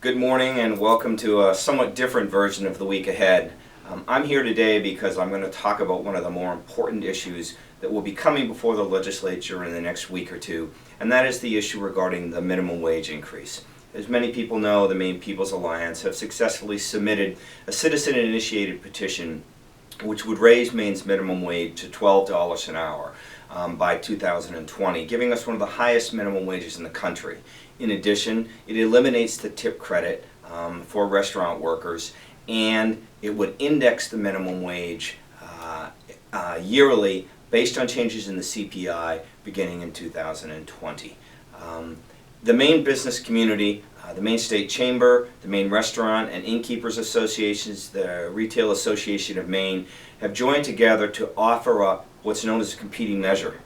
Good morning and welcome to a somewhat different version of the week ahead. I'm here today because I'm going to talk about one of the more important issues that will be coming before the legislature in the next week or two, and that is the issue regarding the minimum wage increase. As many people know, the Maine People's Alliance have successfully submitted a citizen-initiated petition which would raise Maine's minimum wage to $12 an hour by 2020, giving us one of the highest minimum wages in the country. In addition, it eliminates the tip credit for restaurant workers, and it would index the minimum wage yearly based on changes in the CPI beginning in 2020. The Maine business community, the Maine State Chamber, the Maine Restaurant and Innkeepers Associations, the Retail Association of Maine have joined together to offer up what's known as a competing measure,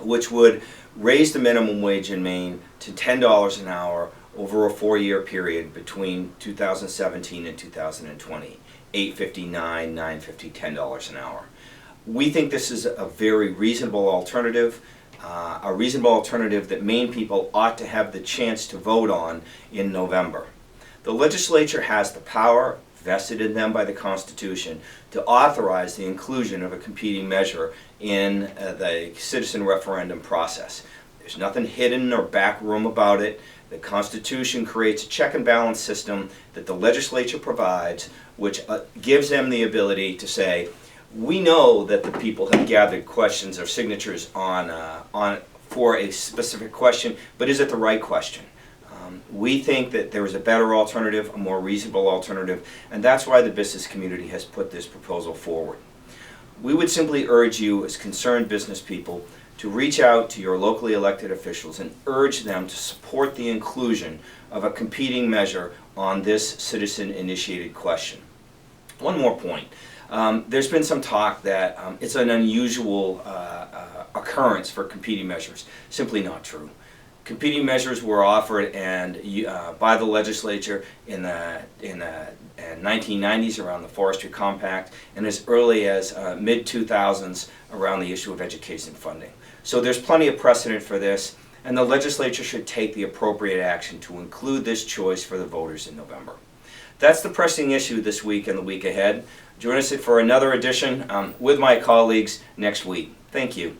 which would raise the minimum wage in Maine to $10 an hour over a 4-year period between 2017 and 2020, $8.59, $9.50, $10 an hour. We think this is a very reasonable alternative, that Maine people ought to have the chance to vote on in November. The legislature has the power vested in them by the Constitution to authorize the inclusion of a competing measure in the citizen referendum process. There's nothing hidden or backroom about it. The Constitution creates a check and balance system that the legislature provides, which gives them the ability to say, we know that the people have gathered questions or signatures for a specific question, but is it the right question? We think that there is a better alternative, a more reasonable alternative, and that's why the business community has put this proposal forward. We would simply urge you as concerned business people to reach out to your locally elected officials and urge them to support the inclusion of a competing measure on this citizen-initiated question. One more point. There's been some talk that it's an unusual occurrence for competing measures. Simply not true. Competing measures were offered by the legislature in the 1990s around the Forestry Compact, and as early as mid-2000s around the issue of education funding. So there's plenty of precedent for this, and the legislature should take the appropriate action to include this choice for the voters in November. That's the pressing issue this week and the week ahead. Join us for another edition with my colleagues next week. Thank you.